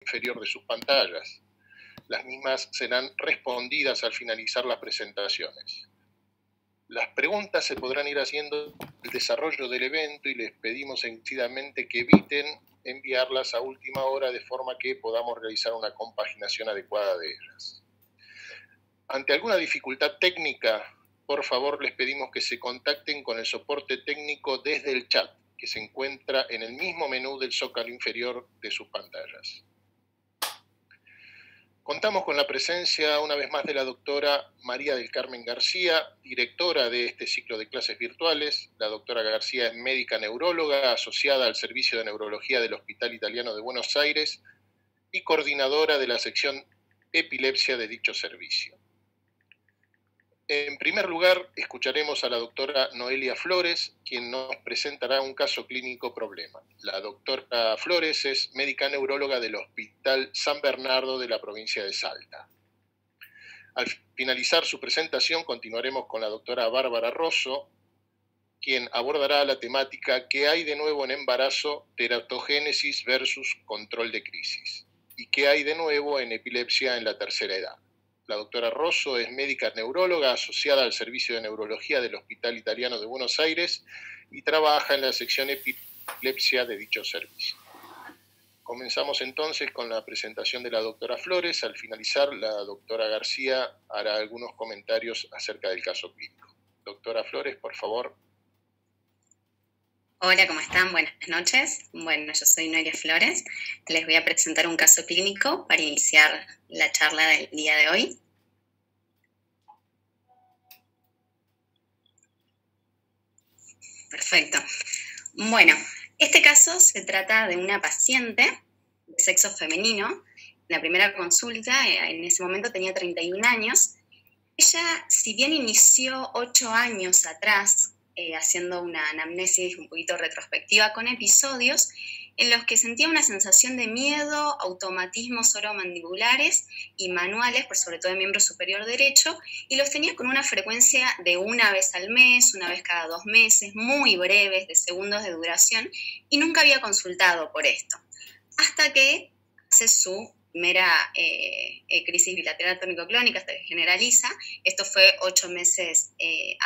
inferior de sus pantallas. Las mismas serán respondidas al finalizar las presentaciones. Las preguntas se podrán ir haciendo en el desarrollo del evento y les pedimos encarecidamente que eviten enviarlas a última hora de forma que podamos realizar una compaginación adecuada de ellas. Ante alguna dificultad técnica, por favor les pedimos que se contacten con el soporte técnico desde el chat, que se encuentra en el mismo menú del zócalo inferior de sus pantallas. Contamos con la presencia una vez más de la doctora María del Carmen García, directora de este ciclo de clases virtuales. La doctora García es médica neuróloga asociada al Servicio de Neurología del Hospital Italiano de Buenos Aires y coordinadora de la sección Epilepsia de dicho servicio. En primer lugar, escucharemos a la doctora Noelia Flores, quien nos presentará un caso clínico problema. La doctora Flores es médica neuróloga del Hospital San Bernardo de la provincia de Salta. Al finalizar su presentación, continuaremos con la doctora Bárbara Rosso, quien abordará la temática ¿qué hay de nuevo en embarazo, teratogénesis versus control de crisis? ¿Y qué hay de nuevo en epilepsia en la tercera edad? La doctora Rosso es médica neuróloga asociada al Servicio de Neurología del Hospital Italiano de Buenos Aires y trabaja en la sección epilepsia de dicho servicio. Comenzamos entonces con la presentación de la doctora Flores. Al finalizar, la doctora García hará algunos comentarios acerca del caso clínico. Doctora Flores, por favor. Hola, ¿cómo están? Buenas noches. Bueno, yo soy Noelia Flores. Les voy a presentar un caso clínico para iniciar la charla del día de hoy. Perfecto. Bueno, este caso se trata de una paciente de sexo femenino. La primera consulta, en ese momento tenía 31 años. Ella, si bien inició 8 años atrás, haciendo una anamnesis un poquito retrospectiva con episodios en los que sentía una sensación de miedo, automatismos oromandibulares y manuales, por sobre todo el miembro superior derecho, y los tenía con una frecuencia de una vez al mes, una vez cada 2 meses, muy breves, de segundos de duración, y nunca había consultado por esto. Hasta que hace su primera crisis bilateral tónico-clónica, hasta que generaliza. Esto fue 8 meses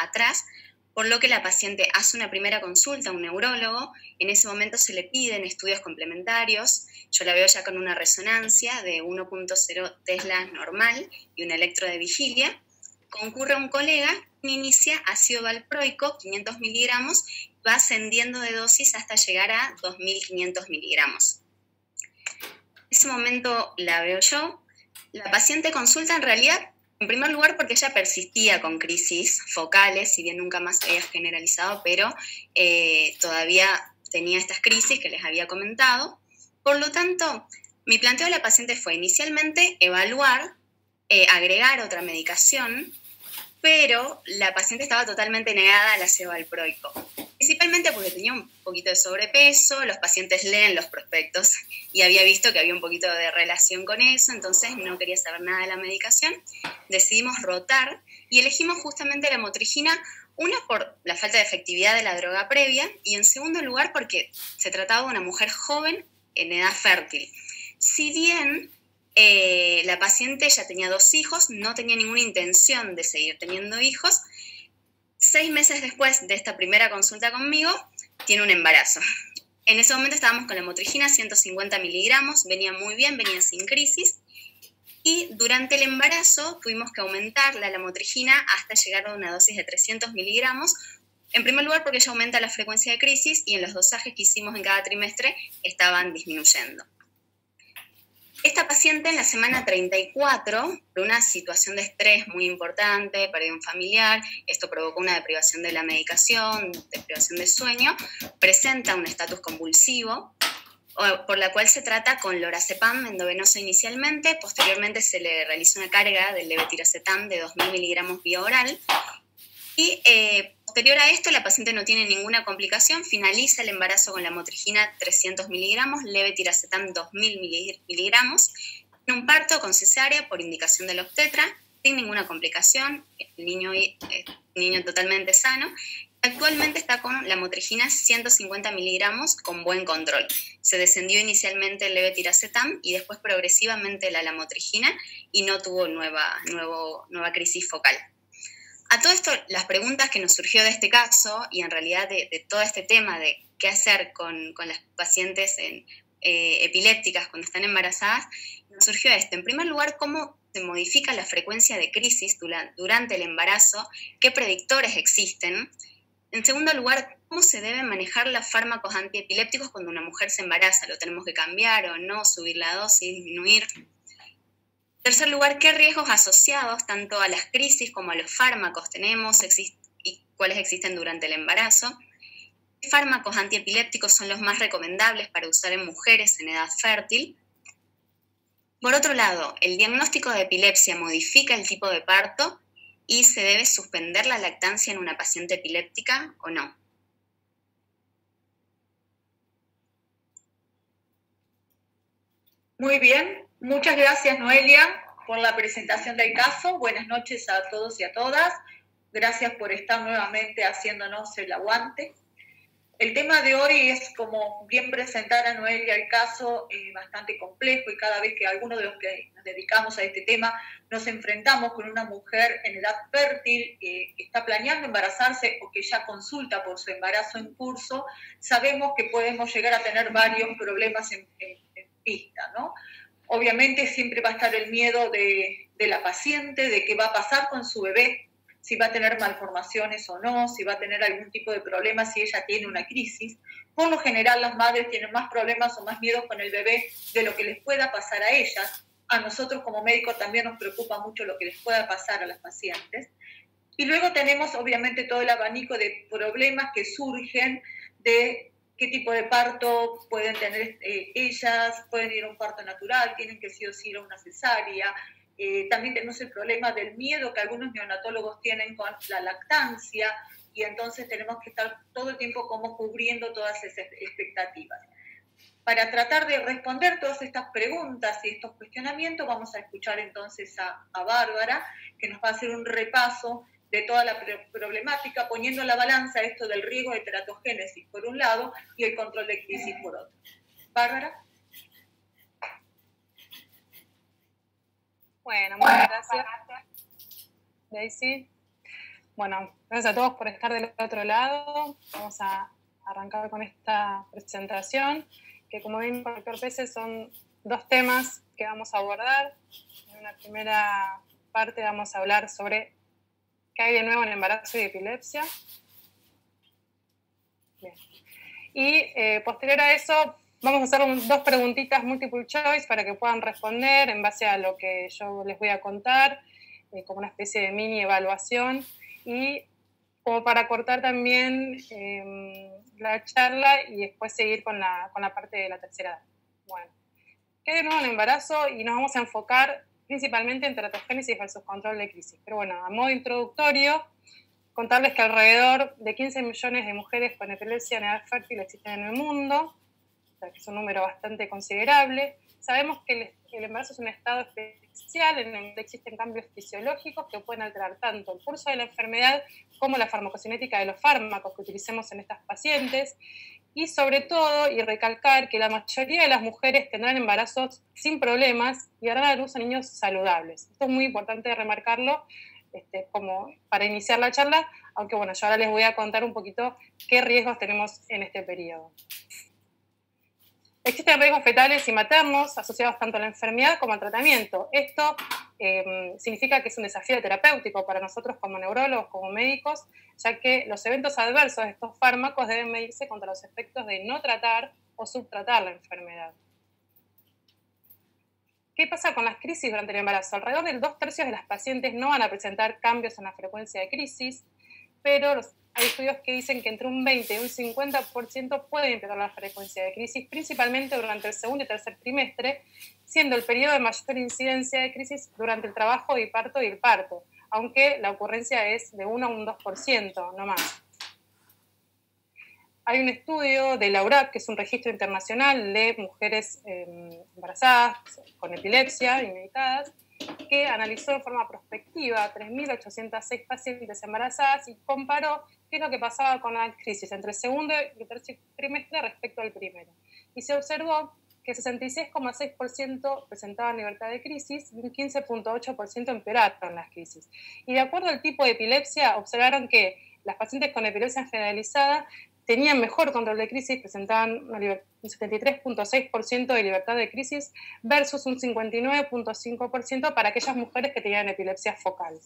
atrás, por lo que la paciente hace una primera consulta a un neurólogo. En ese momento se le piden estudios complementarios. Yo la veo ya con una resonancia de 1.0 Tesla normal y un electro de vigilia. Concurre un colega, inicia ácido valproico, 500 miligramos, va ascendiendo de dosis hasta llegar a 2.500 miligramos. En ese momento la veo yo. La paciente consulta en realidad, en primer lugar, porque ella persistía con crisis focales, si bien nunca más había generalizado, pero todavía tenía estas crisis que les había comentado. Por lo tanto, mi planteo de la paciente fue inicialmente evaluar, agregar otra medicación, pero la paciente estaba totalmente negada al ácido valproico. Principalmente porque tenía un poquito de sobrepeso, los pacientes leen los prospectos y había visto que había un poquito de relación con eso, entonces no quería saber nada de la medicación. Decidimos rotar y elegimos justamente la motrigina, una por la falta de efectividad de la droga previa y en segundo lugar porque se trataba de una mujer joven en edad fértil. Si bien la paciente ya tenía 2 hijos, no tenía ninguna intención de seguir teniendo hijos, 6 meses después de esta primera consulta conmigo, tiene un embarazo. En ese momento estábamos con la motrigina, 150 miligramos, venía muy bien, venía sin crisis. Y durante el embarazo tuvimos que aumentar la lamotrigina hasta llegar a una dosis de 300 miligramos. En primer lugar porque ella aumenta la frecuencia de crisis y en los dosajes que hicimos en cada trimestre estaban disminuyendo. Esta paciente en la semana 34, por una situación de estrés muy importante, pérdida de un familiar, esto provocó una deprivación de la medicación, deprivación del sueño, presenta un estatus convulsivo, por la cual se trata con lorazepam endovenoso inicialmente, posteriormente se le realiza una carga del levetiracetam de 2.000 miligramos vía oral, y posterior a esto la paciente no tiene ninguna complicación, finaliza el embarazo con la motrigina 300 miligramos, levetiracetam 2.000 miligramos, en un parto con cesárea por indicación del obstetra, sin ninguna complicación, el niño totalmente sano, Actualmente está con la motrigina 150 miligramos con buen control. Se descendió inicialmente el levetiracetam y después progresivamente la lamotrigina y no tuvo nueva crisis focal. A todo esto, las preguntas que nos surgió de este caso y en realidad de todo este tema de qué hacer con las pacientes epilépticas cuando están embarazadas, nos surgió esto. En primer lugar, cómo se modifica la frecuencia de crisis durante el embarazo, qué predictores existen. En segundo lugar, ¿cómo se deben manejar los fármacos antiepilépticos cuando una mujer se embaraza? ¿Lo tenemos que cambiar o no? ¿Subir la dosis? ¿Disminuir? En tercer lugar, ¿qué riesgos asociados tanto a las crisis como a los fármacos tenemos y cuáles existen durante el embarazo? ¿Qué fármacos antiepilépticos son los más recomendables para usar en mujeres en edad fértil? Por otro lado, ¿el diagnóstico de epilepsia modifica el tipo de parto? ¿Y se debe suspender la lactancia en una paciente epiléptica o no? Muy bien, muchas gracias Noelia por la presentación del caso. Buenas noches a todos y a todas. Gracias por estar nuevamente haciéndonos el aguante. El tema de hoy es, como bien presentara Noelia el caso, bastante complejo, y cada vez que alguno de los que nos dedicamos a este tema nos enfrentamos con una mujer en edad fértil que está planeando embarazarse o que ya consulta por su embarazo en curso, sabemos que podemos llegar a tener varios problemas en vista, ¿no? Obviamente siempre va a estar el miedo de la paciente, de qué va a pasar con su bebé, si va a tener malformaciones o no, si va a tener algún tipo de problema, si ella tiene una crisis. Por lo general, las madres tienen más problemas o más miedos con el bebé de lo que les pueda pasar a ellas. A nosotros como médicos también nos preocupa mucho lo que les pueda pasar a las pacientes. Y luego tenemos, obviamente, todo el abanico de problemas que surgen de qué tipo de parto pueden tener ellas, pueden ir a un parto natural, tienen que sí o sí ir a una cesárea. También tenemos el problema del miedo que algunos neonatólogos tienen con la lactancia, y entonces tenemos que estar todo el tiempo como cubriendo todas esas expectativas. Para tratar de responder todas estas preguntas y estos cuestionamientos, vamos a escuchar entonces a Bárbara, que nos va a hacer un repaso de toda la problemática, poniendo en la balanza esto del riesgo de teratogénesis por un lado y el control de crisis por otro. Bárbara. Bueno, muchas gracias, Daisy. Bueno, gracias a todos por estar del otro lado. Vamos a arrancar con esta presentación, que como ven por veces son dos temas que vamos a abordar. En una primera parte vamos a hablar sobre qué hay de nuevo en embarazo y epilepsia. Bien. Y posterior a eso vamos a hacer dos preguntitas multiple choice para que puedan responder en base a lo que yo les voy a contar, como una especie de mini evaluación, y como para cortar también la charla y después seguir con la parte de la tercera edad. Bueno, ¿qué hay de nuevo en embarazo? Y nos vamos a enfocar principalmente en teratogénesis versus control de crisis. Pero bueno, a modo introductorio, contarles que alrededor de 15 millones de mujeres con epilepsia en edad fértil existen en el mundo, que es un número bastante considerable. Sabemos que el embarazo es un estado especial en el que existen cambios fisiológicos que pueden alterar tanto el curso de la enfermedad como la farmacocinética de los fármacos que utilicemos en estas pacientes, y sobre todo, y recalcar que la mayoría de las mujeres tendrán embarazos sin problemas y darán a luz a niños saludables. Esto es muy importante remarcarlo como para iniciar la charla, aunque bueno, yo ahora les voy a contar un poquito qué riesgos tenemos en este periodo. Existen riesgos fetales y maternos asociados tanto a la enfermedad como al tratamiento. Esto significa que es un desafío terapéutico para nosotros como neurólogos, como médicos, ya que los eventos adversos de estos fármacos deben medirse contra los efectos de no tratar o subtratar la enfermedad. ¿Qué pasa con las crisis durante el embarazo? Alrededor del 2/3 de las pacientes no van a presentar cambios en la frecuencia de crisis, pero hay estudios que dicen que entre un 20 y un 50% pueden empeorar la frecuencia de crisis, principalmente durante el segundo y tercer trimestre, siendo el periodo de mayor incidencia de crisis durante el trabajo y el parto, aunque la ocurrencia es de 1 a un 2%, no más. Hay un estudio de la URAP, que es un registro internacional de mujeres embarazadas con epilepsia y medicadas, que analizó de forma prospectiva 3.806 pacientes embarazadas y comparó qué es lo que pasaba con la crisis entre el segundo y el tercer trimestre respecto al primero. Y se observó que 66,6% presentaban libertad de crisis y un 15,8% empeoraron las crisis. Y de acuerdo al tipo de epilepsia, observaron que las pacientes con epilepsia generalizada tenían mejor control de crisis, presentaban un 73,6% de libertad de crisis versus un 59,5% para aquellas mujeres que tenían epilepsia focal.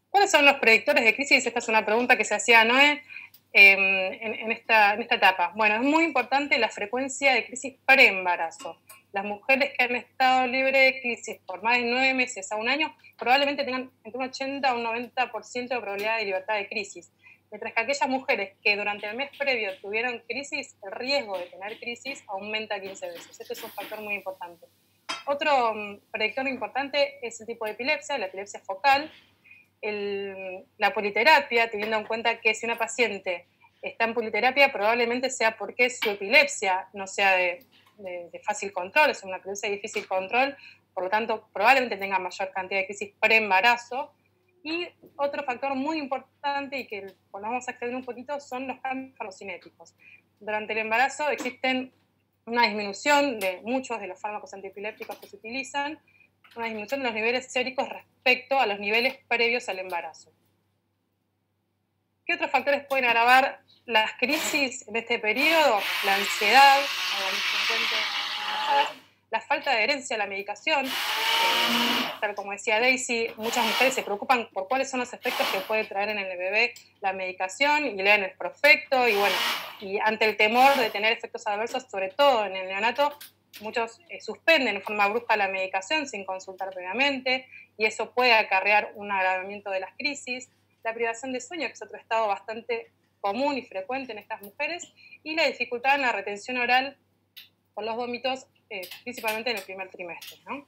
¿Cuáles son los predictores de crisis? Esta es una pregunta que se hacía Noé en esta etapa. Bueno, es muy importante la frecuencia de crisis preembarazo. Las mujeres que han estado libres de crisis por más de 9 meses a un año probablemente tengan entre un 80 a un 90% de probabilidad de libertad de crisis. Mientras que aquellas mujeres que durante el mes previo tuvieron crisis, el riesgo de tener crisis aumenta 15 veces. Este es un factor muy importante. Otro predictor importante es el tipo de epilepsia, la epilepsia focal. La politerapia, teniendo en cuenta que si una paciente está en politerapia, probablemente sea porque su epilepsia no sea de fácil control, es una epilepsia de difícil control, por lo tanto, probablemente tenga mayor cantidad de crisis preembarazo. Y otro factor muy importante y que nos vamos a extender un poquito son los cambios farmacocinéticos. Durante el embarazo existen una disminución de muchos de los fármacos antiepilépticos que se utilizan, una disminución de los niveles séricos respecto a los niveles previos al embarazo. ¿Qué otros factores pueden agravar las crisis en este periodo? La ansiedad, la falta de adherencia a la medicación. Tal como decía Daisy, muchas mujeres se preocupan por cuáles son los efectos que puede traer en el bebé la medicación y leen el prospecto y ante el temor de tener efectos adversos, sobre todo en el neonato, muchos suspenden en forma brusca la medicación sin consultar previamente y eso puede acarrear un agravamiento de las crisis. La privación de sueño, que es otro estado bastante común y frecuente en estas mujeres, y la dificultad en la retención oral por los vómitos, principalmente en el primer trimestre, ¿no?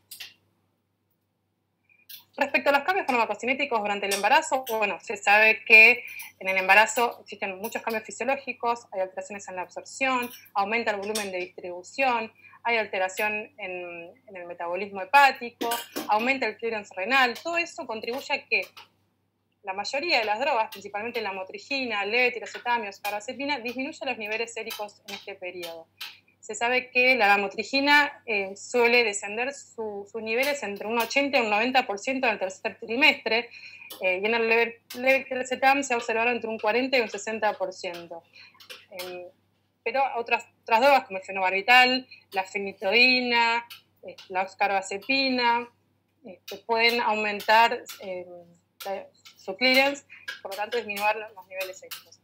Respecto a los cambios farmacocinéticos durante el embarazo, bueno, se sabe que en el embarazo existen muchos cambios fisiológicos, hay alteraciones en la absorción, aumenta el volumen de distribución, hay alteración en el metabolismo hepático, aumenta el clearance renal, todo eso contribuye a que la mayoría de las drogas, principalmente la motrigina, levetiracetamio, carbazepina, disminuyen los niveles séricos en este periodo. Se sabe que la lamotrigina suele descender sus niveles entre un 80 y un 90% en el tercer trimestre, y en el levetiracetam se ha observado entre un 40 y un 60%. Pero otras drogas como el fenobarbital, la fenitoína, la oxcarbazepina, pueden aumentar su clearance, por lo tanto disminuir los niveles séricos.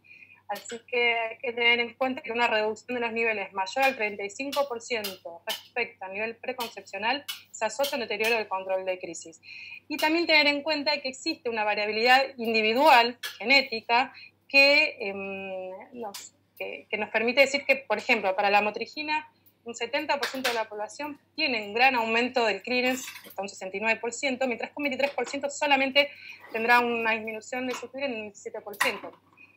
Así que hay que tener en cuenta que una reducción de los niveles mayor al 35% respecto al nivel preconcepcional se asocia a un deterioro del control de crisis. Y también tener en cuenta que existe una variabilidad individual, genética, que nos permite decir que, por ejemplo, para la motrigina, un 70% de la población tiene un gran aumento del clearance, hasta un 69%, mientras que un 23% solamente tendrá una disminución de su clearance en un 17%.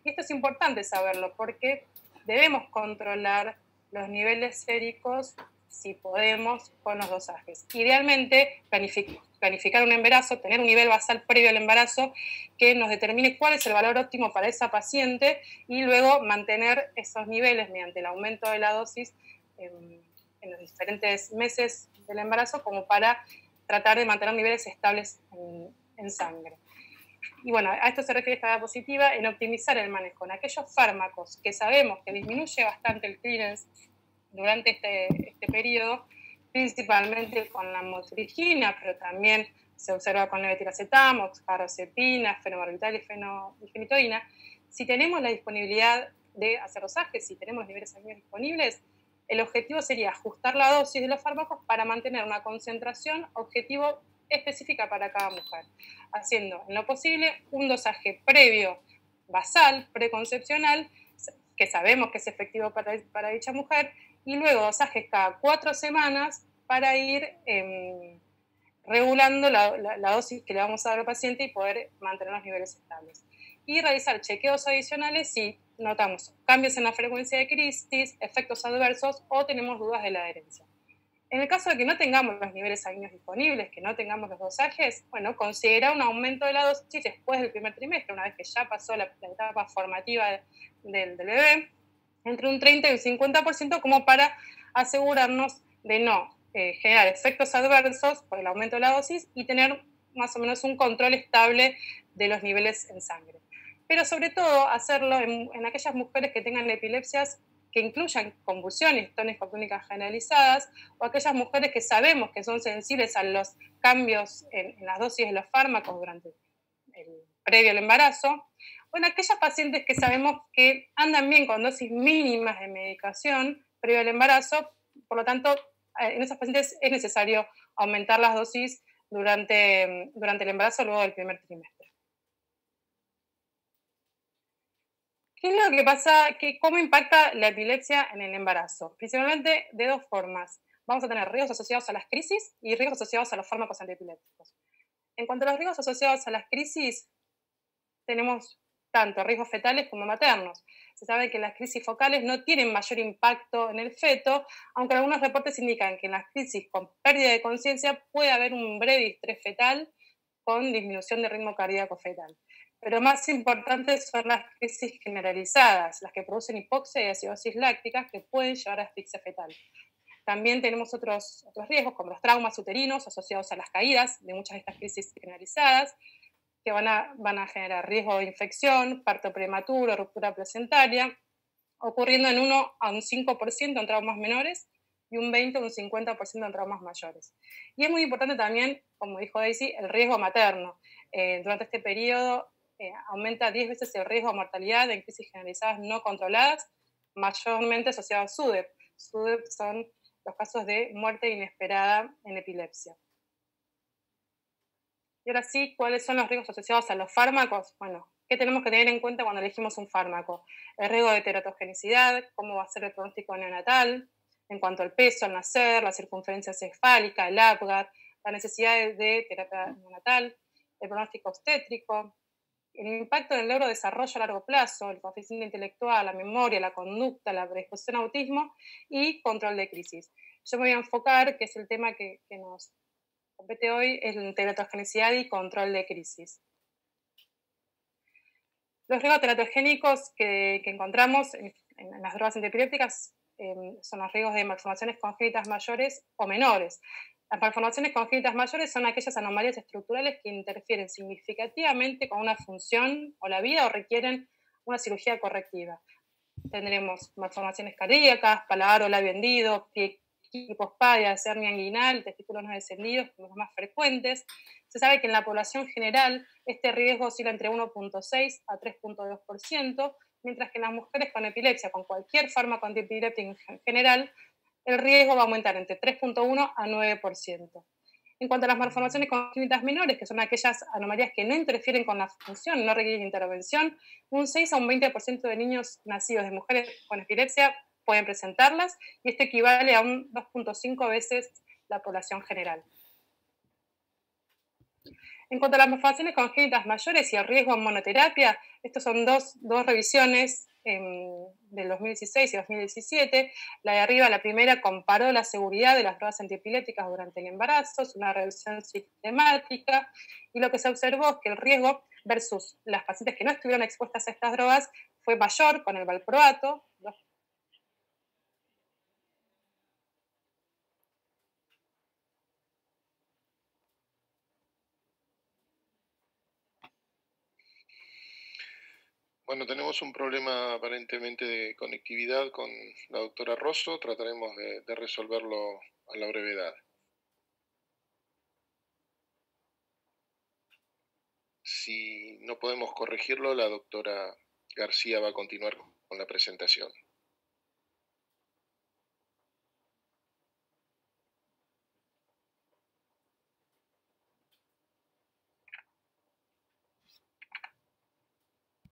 Y esto es importante saberlo porque debemos controlar los niveles séricos, si podemos, con los dosajes. Idealmente, planificar un embarazo, tener un nivel basal previo al embarazo que nos determine cuál es el valor óptimo para esa paciente y luego mantener esos niveles mediante el aumento de la dosis en los diferentes meses del embarazo como para tratar de mantener niveles estables en sangre. Y bueno, a esto se refiere esta diapositiva, en optimizar el manejo en aquellos fármacos que sabemos que disminuye bastante el clearance durante este periodo, principalmente con la motrigina, pero también se observa con levetiracetam, oxcarbazepina, fenobarbital y fenitoína. Si tenemos la disponibilidad de hacer dosajes, si tenemos los niveles sanguíneos disponibles, el objetivo sería ajustar la dosis de los fármacos para mantener una concentración objetivo específica para cada mujer, haciendo en lo posible un dosaje previo, basal, preconcepcional, que sabemos que es efectivo para dicha mujer, y luego dosajes cada 4 semanas para ir regulando la dosis que le vamos a dar al paciente y poder mantener los niveles estables. Y realizar chequeos adicionales si notamos cambios en la frecuencia de crisis, efectos adversos o tenemos dudas de la adherencia. En el caso de que no tengamos los niveles sanguíneos disponibles, que no tengamos los dosajes, bueno, considera un aumento de la dosis después del primer trimestre, una vez que ya pasó la etapa formativa del bebé, entre un 30 y un 50%, como para asegurarnos de no generar efectos adversos por el aumento de la dosis y tener más o menos un control estable de los niveles en sangre. Pero sobre todo hacerlo en aquellas mujeres que tengan epilepsias que incluyan convulsiones tónico-clínicas generalizadas, o aquellas mujeres que sabemos que son sensibles a los cambios en las dosis de los fármacos durante previo al embarazo, o en aquellas pacientes que sabemos que andan bien con dosis mínimas de medicación previo al embarazo, por lo tanto, en esas pacientes es necesario aumentar las dosis durante el embarazo luego del primer trimestre. ¿Qué es lo que pasa? ¿Cómo impacta la epilepsia en el embarazo? Principalmente de dos formas. Vamos a tener riesgos asociados a las crisis y riesgos asociados a los fármacos antiepilépticos. En cuanto a los riesgos asociados a las crisis, tenemos tanto riesgos fetales como maternos. Se sabe que las crisis focales no tienen mayor impacto en el feto, aunque algunos reportes indican que en las crisis con pérdida de conciencia puede haber un breve distrés fetal con disminución de ritmo cardíaco fetal. Pero más importantes son las crisis generalizadas, las que producen hipoxia y acidosis láctica, que pueden llevar a asfixia fetal. También tenemos otros riesgos, como los traumas uterinos asociados a las caídas de muchas de estas crisis generalizadas, que van a generar riesgo de infección, parto prematuro, ruptura placentaria, ocurriendo en 1 a un 5% en traumas menores y un 20 o un 50% en traumas mayores. Y es muy importante también, como dijo Daisy, el riesgo materno. Durante este periodo aumenta 10 veces el riesgo de mortalidad en crisis generalizadas no controladas, mayormente asociado a SUDEP. SUDEP son los casos de muerte inesperada en epilepsia. Y ahora sí, ¿cuáles son los riesgos asociados a los fármacos? Bueno, ¿qué tenemos que tener en cuenta cuando elegimos un fármaco? El riesgo de teratogenicidad, cómo va a ser el pronóstico neonatal, en cuanto al peso al nacer, la circunferencia cefálica, el Apgar, la necesidad de terapia neonatal, el pronóstico obstétrico, el impacto en el neurodesarrollo a largo plazo, el coeficiente intelectual, la memoria, la conducta, la predisposición a autismo y control de crisis. Yo me voy a enfocar, que es el tema que nos compete hoy, es la teratogenicidad y control de crisis. Los riesgos teratogénicos que encontramos en las drogas antiepilépticas son los riesgos de malformaciones congénitas mayores o menores. Las malformaciones congénitas mayores son aquellas anomalías estructurales que interfieren significativamente con una función o la vida o requieren una cirugía correctiva. Tendremos malformaciones cardíacas, paladar o labio hendido, pie hipospadia, hernia inguinal, testículos no descendidos, como los más frecuentes. Se sabe que en la población general este riesgo oscila entre 1.6 a 3.2%, mientras que en las mujeres con epilepsia, con cualquier fármaco antiepiléptico en general, el riesgo va a aumentar entre 3.1 a 9%. En cuanto a las malformaciones congénitas menores, que son aquellas anomalías que no interfieren con la función, no requieren intervención, un 6 a un 20% de niños nacidos de mujeres con epilepsia pueden presentarlas, y esto equivale a un 2.5 veces la población general. En cuanto a las malformaciones congénitas mayores y el riesgo en monoterapia, estos son dos revisiones del 2016 y 2017. La de arriba, la primera, comparó la seguridad de las drogas antiepilépticas durante el embarazo, es una revisión sistemática, y lo que se observó es que el riesgo versus las pacientes que no estuvieron expuestas a estas drogas fue mayor con el valproato, Bueno, tenemos un problema aparentemente de conectividad con la doctora Rosso. Trataremos de resolverlo a la brevedad. Si no podemos corregirlo, la doctora García va a continuar con la presentación.